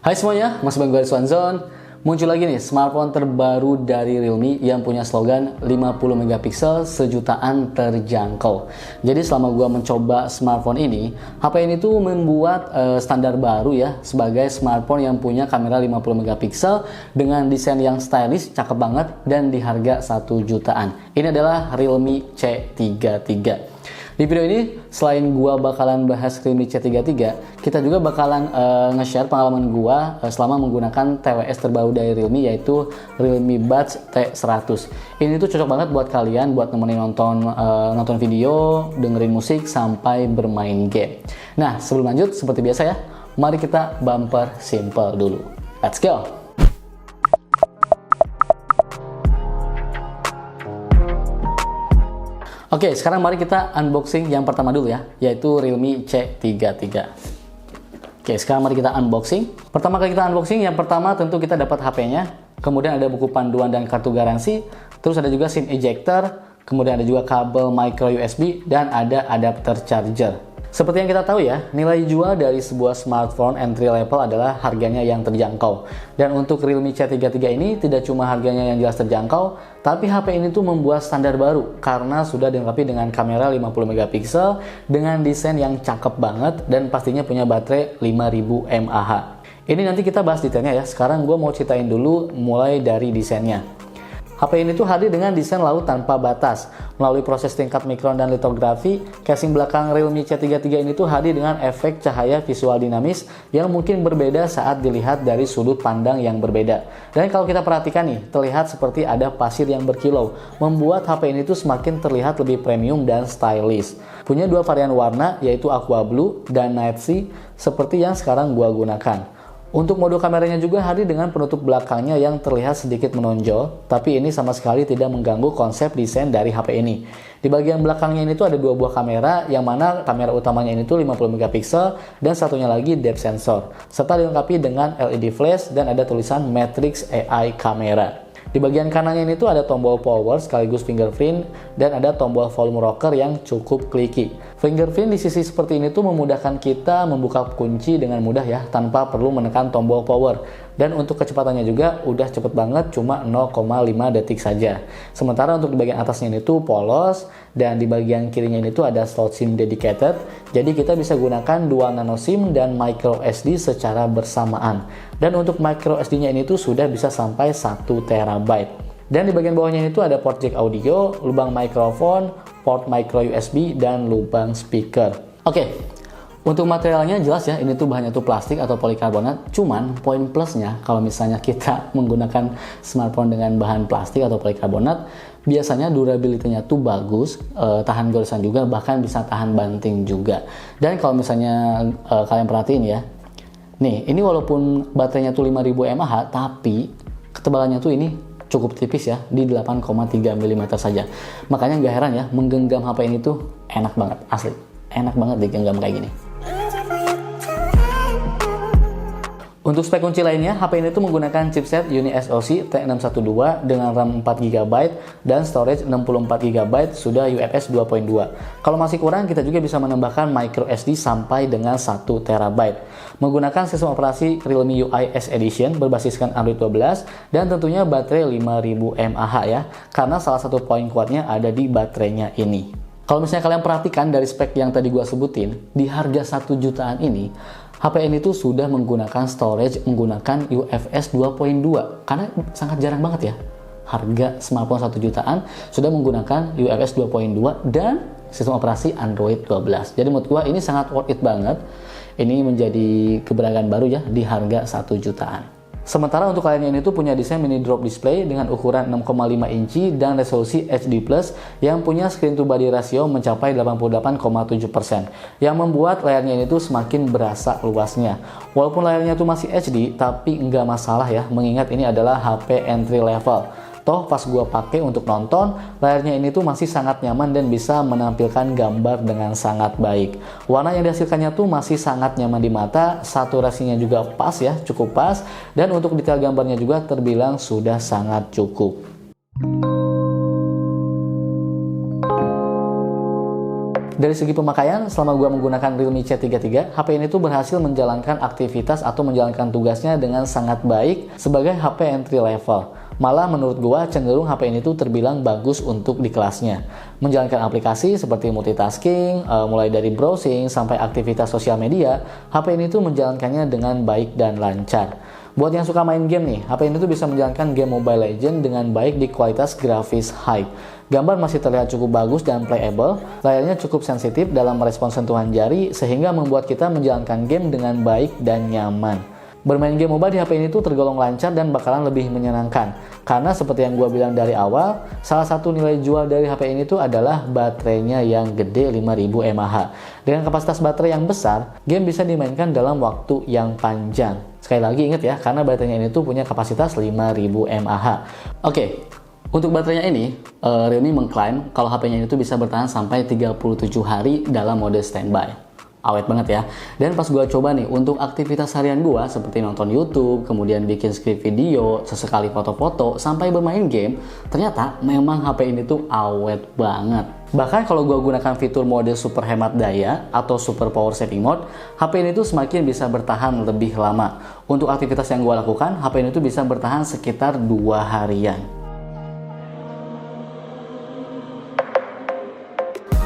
Hai semuanya, Mas Bang dari Swanzone. Muncul lagi nih smartphone terbaru dari Realme yang punya slogan 50 megapiksel sejutaan terjangkau. Jadi selama gua mencoba smartphone ini, HP ini tuh membuat standar baru ya sebagai smartphone yang punya kamera 50 megapiksel dengan desain yang stylish, cakep banget dan di harga 1 jutaan. Ini adalah Realme C33. Di video ini, selain gua bakalan bahas Realme C33, kita juga bakalan nge-share pengalaman gua selama menggunakan TWS terbaru dari Realme, yaitu Realme Buds T100. Ini tuh cocok banget buat kalian, buat nemenin nonton video, dengerin musik, sampai bermain game. Nah, sebelum lanjut, seperti biasa ya, mari kita bumper simple dulu. Let's go! Oke, sekarang mari kita unboxing yang pertama dulu ya, yaitu Realme C33. Oke, sekarang mari kita unboxing. Pertama kali kita unboxing, yang pertama tentu kita dapat HP-nya, kemudian ada buku panduan dan kartu garansi, terus ada juga SIM ejector, kemudian ada juga kabel micro USB, dan ada adapter charger. Seperti yang kita tahu ya, nilai jual dari sebuah smartphone entry level adalah harganya yang terjangkau. Dan untuk Realme C33 ini tidak cuma harganya yang jelas terjangkau, tapi HP ini tuh membuat standar baru karena sudah dilengkapi dengan kamera 50 megapiksel dengan desain yang cakep banget dan pastinya punya baterai 5000 mAh. Ini nanti kita bahas detailnya ya. Sekarang gue mau ceritain dulu mulai dari desainnya. HP ini tuh hadir dengan desain laut tanpa batas. Melalui proses tingkat mikron dan litografi, casing belakang Realme C33 ini tuh hadir dengan efek cahaya visual dinamis yang mungkin berbeda saat dilihat dari sudut pandang yang berbeda. Dan kalau kita perhatikan nih, terlihat seperti ada pasir yang berkilau, membuat HP ini tuh semakin terlihat lebih premium dan stylish. Punya dua varian warna, yaitu Aqua Blue dan Night Sea, seperti yang sekarang gua gunakan. Untuk mode kameranya juga hadir dengan penutup belakangnya yang terlihat sedikit menonjol, tapi ini sama sekali tidak mengganggu konsep desain dari HP ini. Di bagian belakangnya ini tuh ada dua buah kamera, yang mana kamera utamanya ini tuh 50 megapiksel dan satunya lagi depth sensor, serta dilengkapi dengan LED flash dan ada tulisan Matrix AI Camera. Di bagian kanannya ini tuh ada tombol power sekaligus fingerprint dan ada tombol volume rocker yang cukup kliki. Fingerprint di sisi seperti ini tuh memudahkan kita membuka kunci dengan mudah ya, tanpa perlu menekan tombol power. Dan untuk kecepatannya juga udah cepet banget, cuma 0,5 detik saja. Sementara untuk di bagian atasnya ini tuh polos, dan di bagian kirinya ini tuh ada slot SIM dedicated. Jadi kita bisa gunakan dual nano SIM dan micro SD secara bersamaan. Dan untuk micro SD-nya ini tuh sudah bisa sampai 1 TB. Dan di bagian bawahnya itu ada port jack audio, lubang mikrofon, port micro USB, dan lubang speaker. Oke, untuk materialnya jelas ya, ini tuh bahannya tuh plastik atau polikarbonat. Cuman poin plusnya kalau misalnya kita menggunakan smartphone dengan bahan plastik atau polikarbonat, biasanya durability-nya tuh bagus, tahan goresan juga, bahkan bisa tahan banting juga. Dan kalau misalnya kalian perhatiin ya, nih ini walaupun baterainya tuh 5000 mAh, tapi ketebalannya tuh ini cukup tipis ya, di 8,3 mm saja. Makanya nggak heran ya, menggenggam HP ini tuh enak banget, asli. Enak banget digenggam kayak gini. Untuk spek kunci lainnya, HP ini tuh menggunakan chipset UniSoC T612 dengan RAM 4GB dan storage 64GB sudah UFS 2.2. Kalau masih kurang, kita juga bisa menambahkan micro SD sampai dengan 1 TB. Menggunakan sistem operasi Realme UI S Edition berbasiskan Android 12 dan tentunya baterai 5000 mAh ya, karena salah satu poin kuatnya ada di baterainya ini. Kalau misalnya kalian perhatikan dari spek yang tadi gua sebutin, di harga 1 jutaan ini, HP ini tuh sudah menggunakan storage menggunakan UFS 2.2 karena sangat jarang banget ya harga smartphone 1 jutaan sudah menggunakan UFS 2.2 dan sistem operasi Android 12. Jadi menurut gua ini sangat worth it banget. Ini menjadi keberadaan baru ya di harga 1 jutaan. Sementara untuk lainnya ini tuh punya desain mini drop display dengan ukuran 6,5 inci dan resolusi HD+, yang punya screen to body ratio mencapai 88,7%, yang membuat layarnya ini tuh semakin berasa luasnya. Walaupun layarnya tuh masih HD, tapi nggak masalah ya, mengingat ini adalah HP entry level. Toh pas gua pakai untuk nonton, layarnya ini tuh masih sangat nyaman dan bisa menampilkan gambar dengan sangat baik. Warna yang dihasilkannya tuh masih sangat nyaman di mata, saturasinya juga pas ya, cukup pas, dan untuk detail gambarnya juga terbilang sudah sangat cukup. Dari segi pemakaian, selama gue menggunakan Realme C33, HP ini tuh berhasil menjalankan aktivitas atau menjalankan tugasnya dengan sangat baik sebagai HP entry level. Malah menurut gue cenderung HP ini tuh terbilang bagus untuk di kelasnya. Menjalankan aplikasi seperti multitasking, mulai dari browsing sampai aktivitas sosial media, HP ini tuh menjalankannya dengan baik dan lancar. Buat yang suka main game nih, HP ini tuh bisa menjalankan game Mobile Legends dengan baik di kualitas grafis high. Gambar masih terlihat cukup bagus dan playable, layarnya cukup sensitif dalam merespons sentuhan jari sehingga membuat kita menjalankan game dengan baik dan nyaman. Bermain game MOBA di HP ini tuh tergolong lancar dan bakalan lebih menyenangkan. Karena seperti yang gue bilang dari awal, salah satu nilai jual dari HP ini tuh adalah baterainya yang gede 5000 mAh. Dengan kapasitas baterai yang besar, game bisa dimainkan dalam waktu yang panjang. Sekali lagi ingat ya, karena baterainya ini tuh punya kapasitas 5000 mAh. Oke, untuk baterainya ini, Realme mengklaim kalau HP-nya itu bisa bertahan sampai 37 hari dalam mode standby. Awet banget ya. Dan pas gue coba nih untuk aktivitas harian gue seperti nonton YouTube, kemudian bikin skrip video, sesekali foto-foto, sampai bermain game, ternyata memang HP ini tuh awet banget. Bahkan kalau gue gunakan fitur mode super hemat daya atau super power saving mode, HP ini tuh semakin bisa bertahan lebih lama. Untuk aktivitas yang gue lakukan, HP ini tuh bisa bertahan sekitar 2 harian.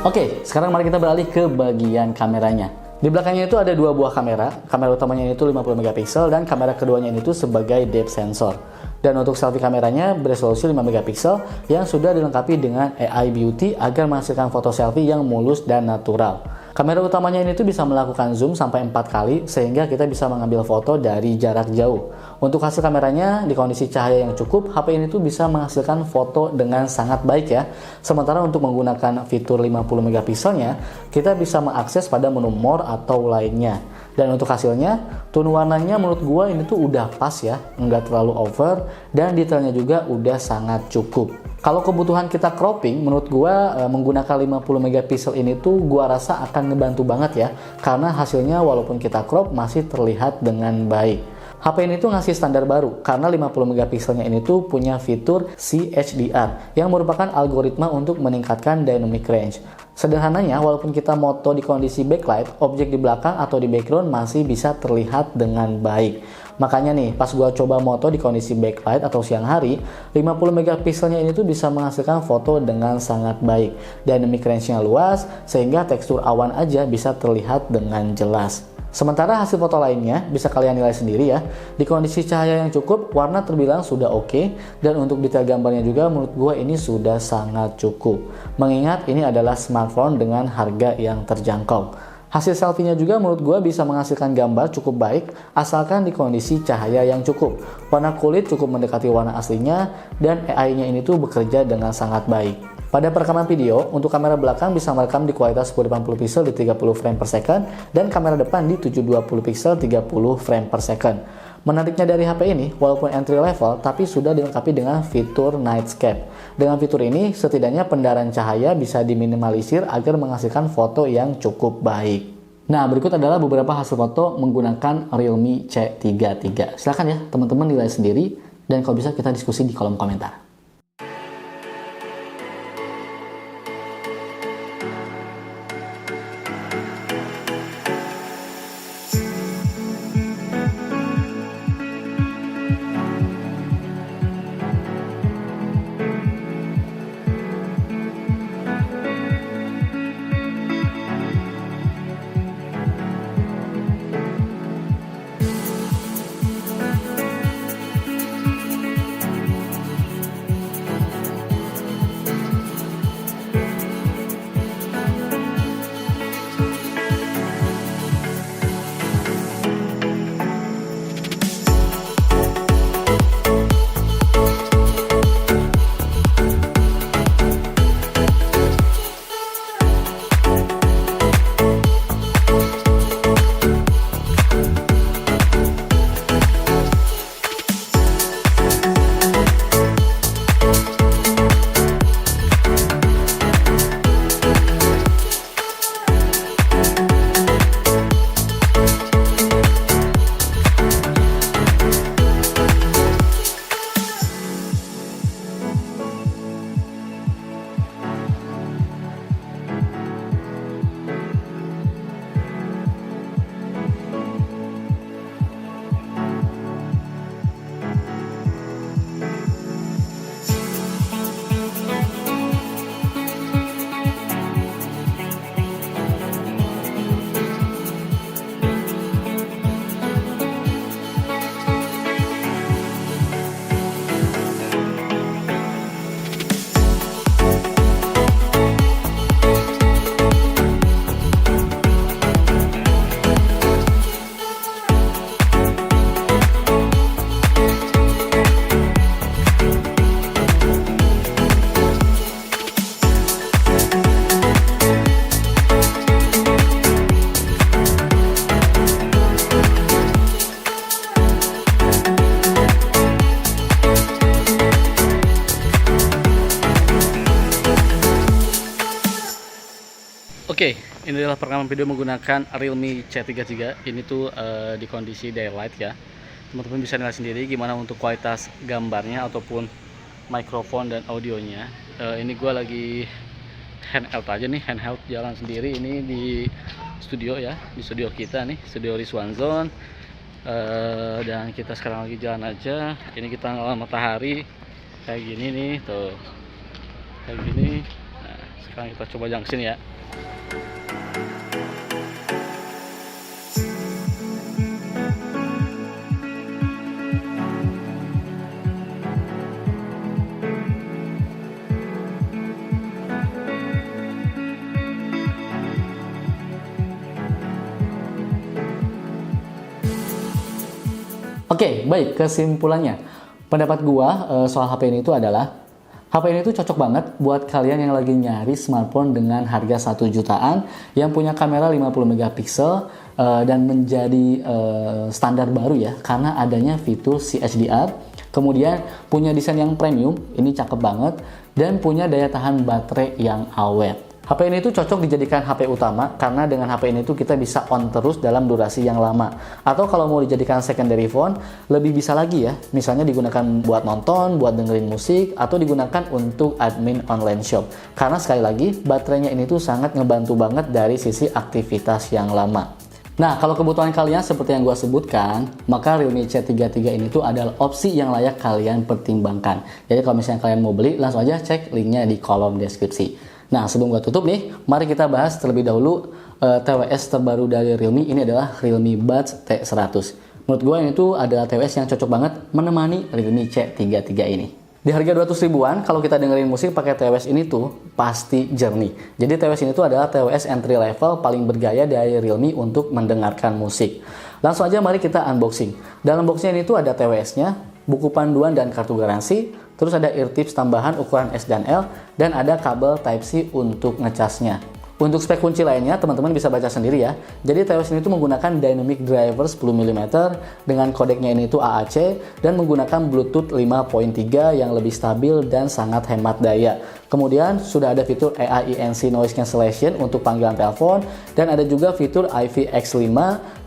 Oke, sekarang mari kita beralih ke bagian kameranya. Di belakangnya itu ada 2 buah kamera. Kamera utamanya itu 50 megapiksel dan kamera keduanya itu sebagai depth sensor. Dan untuk selfie kameranya beresolusi 5 megapiksel yang sudah dilengkapi dengan AI Beauty agar menghasilkan foto selfie yang mulus dan natural. Kamera utamanya ini tuh bisa melakukan zoom sampai 4 kali sehingga kita bisa mengambil foto dari jarak jauh. Untuk hasil kameranya di kondisi cahaya yang cukup, HP ini tuh bisa menghasilkan foto dengan sangat baik ya. Sementara untuk menggunakan fitur 50 megapikselnya, kita bisa mengakses pada menu more atau lainnya. Dan untuk hasilnya, tone warnanya menurut gua ini tuh udah pas ya, nggak terlalu over, dan detailnya juga udah sangat cukup. Kalau kebutuhan kita cropping, menurut gua menggunakan 50 megapiksel ini tuh gua rasa akan ngebantu banget ya, karena hasilnya walaupun kita crop masih terlihat dengan baik. HP ini tuh ngasih standar baru karena 50 megapikselnya ini tuh punya fitur CHDR yang merupakan algoritma untuk meningkatkan dynamic range. Sederhananya, walaupun kita moto di kondisi backlight, objek di belakang atau di background masih bisa terlihat dengan baik. Makanya nih, pas gua coba moto di kondisi backlight atau siang hari, 50 megapikselnya ini tuh bisa menghasilkan foto dengan sangat baik. Dynamic range-nya luas, sehingga tekstur awan aja bisa terlihat dengan jelas. Sementara hasil foto lainnya bisa kalian nilai sendiri ya. Di kondisi cahaya yang cukup, warna terbilang sudah oke, dan untuk detail gambarnya juga menurut gue ini sudah sangat cukup. Mengingat ini adalah smartphone dengan harga yang terjangkau. Hasil selfie-nya juga menurut gue bisa menghasilkan gambar cukup baik asalkan di kondisi cahaya yang cukup. Warna kulit cukup mendekati warna aslinya dan AI-nya ini tuh bekerja dengan sangat baik. Pada perekaman video, untuk kamera belakang bisa merekam di kualitas 1080 pixel di 30 frame per second dan kamera depan di 720 pixel 30 frame per second. Menariknya dari HP ini, walaupun entry level, tapi sudah dilengkapi dengan fitur Nightscape. Dengan fitur ini, setidaknya pendarahan cahaya bisa diminimalisir agar menghasilkan foto yang cukup baik. Nah, berikut adalah beberapa hasil foto menggunakan Realme C33. Silahkan ya, teman-teman nilai sendiri, dan kalau bisa kita diskusi di kolom komentar. Oke, ini adalah perekaman video menggunakan Realme C33. Ini tuh di kondisi daylight ya. Teman-teman bisa nilai sendiri gimana untuk kualitas gambarnya ataupun mikrofon dan audionya. Ini gue lagi handheld aja nih, handheld jalan sendiri. Ini di studio ya, di studio kita nih, studio Rizwan Zone. Dan kita sekarang lagi jalan aja. Ini kita ngelawan matahari kayak gini nih, tuh kayak gini. Nah, sekarang kita coba junction ya. Oke, baik, kesimpulannya. Pendapat gua soal HP ini itu adalah HP ini tuh cocok banget buat kalian yang lagi nyari smartphone dengan harga 1 jutaan yang punya kamera 50 megapiksel dan menjadi standar baru ya karena adanya fitur CHDR. Kemudian punya desain yang premium, ini cakep banget, dan punya daya tahan baterai yang awet. HP ini tuh cocok dijadikan HP utama karena dengan HP ini tuh kita bisa on terus dalam durasi yang lama. Atau kalau mau dijadikan secondary phone, lebih bisa lagi ya. Misalnya digunakan buat nonton, buat dengerin musik, atau digunakan untuk admin online shop. Karena sekali lagi, baterainya ini tuh sangat ngebantu banget dari sisi aktivitas yang lama. Nah, kalau kebutuhan kalian seperti yang gue sebutkan, maka Realme C33 ini tuh adalah opsi yang layak kalian pertimbangkan. Jadi kalau misalnya kalian mau beli, langsung aja cek linknya di kolom deskripsi. Nah, sebelum gue tutup nih, mari kita bahas terlebih dahulu TWS terbaru dari Realme. Ini adalah Realme Buds T100. Menurut gue ini tuh adalah TWS yang cocok banget menemani Realme C33 ini. Di harga 200 ribuan, kalau kita dengerin musik pakai TWS ini tuh pasti jernih. Jadi TWS ini tuh adalah TWS entry level paling bergaya dari Realme untuk mendengarkan musik. Langsung aja mari kita unboxing. Dalam boxnya ini tuh ada TWS-nya, buku panduan dan kartu garansi, terus ada ear tips tambahan ukuran S dan L, dan ada kabel Type-C untuk ngecasnya. Untuk spek kunci lainnya, teman-teman bisa baca sendiri ya. Jadi TWS ini tuh menggunakan dynamic driver 10 mm dengan kodeknya ini tuh AAC dan menggunakan Bluetooth 5.3 yang lebih stabil dan sangat hemat daya. Kemudian sudah ada fitur AI-ANC Noise Cancellation untuk panggilan telepon dan ada juga fitur IPX5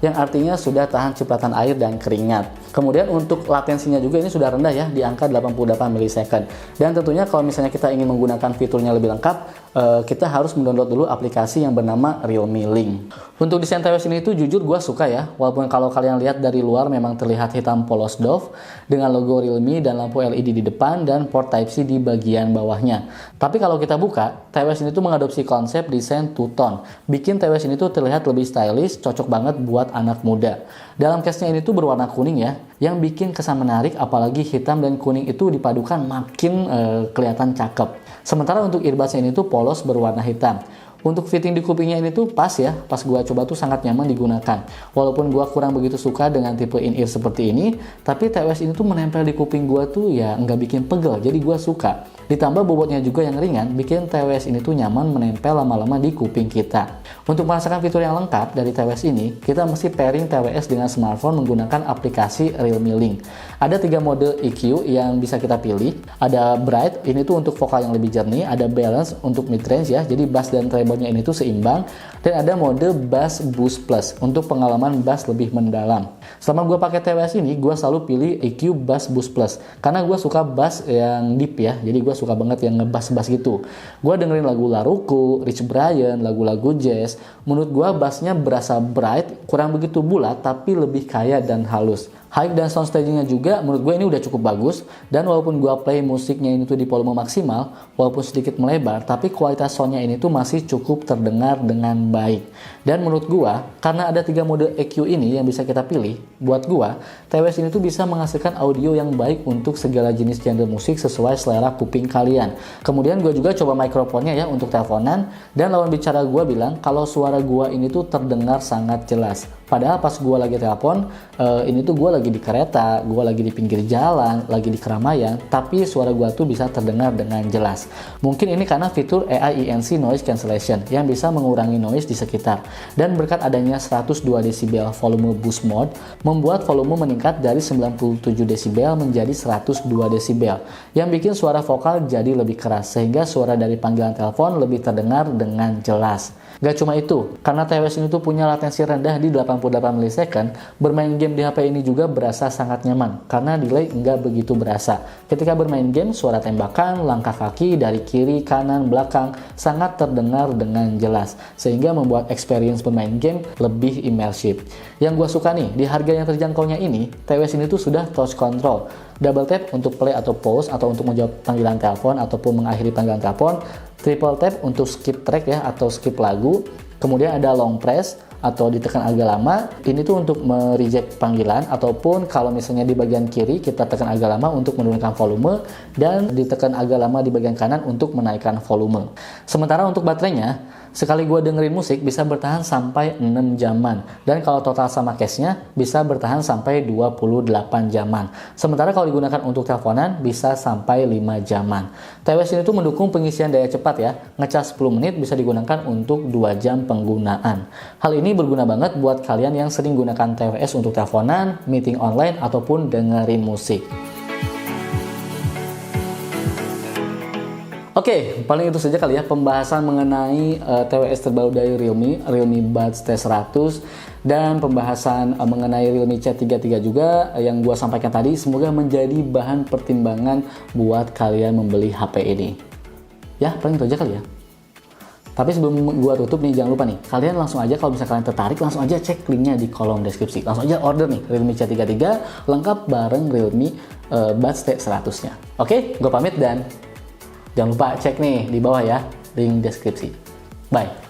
yang artinya sudah tahan cipratan air dan keringat. Kemudian untuk latensinya juga ini sudah rendah ya, di angka 88 millisecond. Dan tentunya kalau misalnya kita ingin menggunakan fiturnya lebih lengkap, kita harus mendownload dulu aplikasi yang bernama Realme Link. Untuk desain TWS ini tuh jujur gue suka ya, walaupun kalau kalian lihat dari luar memang terlihat hitam polos doff dengan logo Realme dan lampu LED di depan dan port Type-C di bagian bawahnya. Tapi kalau kita buka, TWS ini tuh mengadopsi konsep desain two-tone, bikin TWS ini tuh terlihat lebih stylish, cocok banget buat anak muda. Dalam case-nya ini tuh berwarna kuning ya, yang bikin kesan menarik, apalagi hitam dan kuning itu dipadukan makin kelihatan cakep. Sementara untuk earbuds-nya ini tuh polos berwarna hitam. Untuk fitting di kupingnya ini tuh pas ya, pas gua coba tuh sangat nyaman digunakan. Walaupun gua kurang begitu suka dengan tipe in-ear seperti ini, tapi TWS ini tuh menempel di kuping gua tuh ya nggak bikin pegel, jadi gua suka. Ditambah bobotnya juga yang ringan, bikin TWS ini tuh nyaman menempel lama-lama di kuping kita. Untuk merasakan fitur yang lengkap dari TWS ini, kita mesti pairing TWS dengan smartphone menggunakan aplikasi Realme Link. Ada 3 mode EQ yang bisa kita pilih. Ada Bright, ini tuh untuk vokal yang lebih jernih. Ada Balance untuk mid-range ya, jadi bass dan treble-nya ini tuh seimbang. Dan ada mode Bass Boost Plus untuk pengalaman bass lebih mendalam. Selama gue pakai TWS ini, gue selalu pilih EQ Bass Boost Plus karena gue suka bass yang deep ya, jadi gue suka banget yang ngebass-bass gitu. Gue dengerin lagu Laruku, Rich Brian, lagu-lagu jazz. Menurut gue bassnya berasa bright, kurang begitu bulat tapi lebih kaya dan halus. High dan sound stagingnya juga menurut gue ini udah cukup bagus, dan walaupun gue play musiknya ini tuh di volume maksimal, walaupun sedikit melebar, tapi kualitas soundnya ini tuh masih cukup terdengar dengan baik. Dan menurut gue, karena ada 3 mode EQ ini yang bisa kita pilih, buat gue, TWS ini tuh bisa menghasilkan audio yang baik untuk segala jenis genre musik sesuai selera kuping kalian. Kemudian gue juga coba mikrofonnya ya untuk teleponan, dan lawan bicara gue bilang kalau suara gue ini tuh terdengar sangat jelas. Padahal pas gue lagi telepon, ini tuh gue lagi di kereta, gue lagi di pinggir jalan, lagi di keramaian, tapi suara gue tuh bisa terdengar dengan jelas. Mungkin ini karena fitur AI-ANC Noise Cancellation yang bisa mengurangi noise di sekitar. Dan berkat adanya 102 decibel volume boost mode, membuat volume meningkat dari 97 decibel menjadi 102 decibel, yang bikin suara vokal jadi lebih keras, sehingga suara dari panggilan telepon lebih terdengar dengan jelas. Gak cuma itu, karena TWS ini tuh punya latensi rendah di 88 millisecond, bermain game di HP ini juga berasa sangat nyaman, karena delay nggak begitu berasa. Ketika bermain game, suara tembakan, langkah kaki dari kiri, kanan, belakang sangat terdengar dengan jelas, sehingga membuat experience bermain game lebih imersif. Yang gue suka nih, di harga yang terjangkaunya ini, TWS ini tuh sudah touch control. Double tap untuk play atau pause, atau untuk menjawab panggilan telepon, ataupun mengakhiri panggilan telepon. Triple tap untuk skip track ya, atau skip lagu. Kemudian ada long press, atau ditekan agak lama. Ini tuh untuk mereject panggilan, ataupun kalau misalnya di bagian kiri kita tekan agak lama untuk menurunkan volume, dan ditekan agak lama di bagian kanan untuk menaikkan volume. Sementara untuk baterainya, sekali gue dengerin musik bisa bertahan sampai 6 jaman, dan kalau total sama case-nya bisa bertahan sampai 28 jaman. Sementara kalau digunakan untuk teleponan bisa sampai 5 jaman. TWS ini tuh mendukung pengisian daya cepat ya, ngecas 10 menit bisa digunakan untuk 2 jam penggunaan. Hal ini berguna banget buat kalian yang sering gunakan TWS untuk teleponan, meeting online, ataupun dengerin musik. Oke, paling itu saja kali ya pembahasan mengenai TWS terbaru dari Realme Buds T100, dan pembahasan mengenai Realme C33 juga yang gua sampaikan tadi. Semoga menjadi bahan pertimbangan buat kalian membeli HP ini. Ya, paling itu aja kali ya. Tapi sebelum gua tutup nih, jangan lupa nih, kalian langsung aja kalau misalnya kalian tertarik, langsung aja cek linknya di kolom deskripsi. Langsung aja order nih Realme C33 lengkap bareng Realme Buds T100-nya. Oke, gua pamit dan jangan lupa cek nih di bawah ya, link deskripsi. Bye.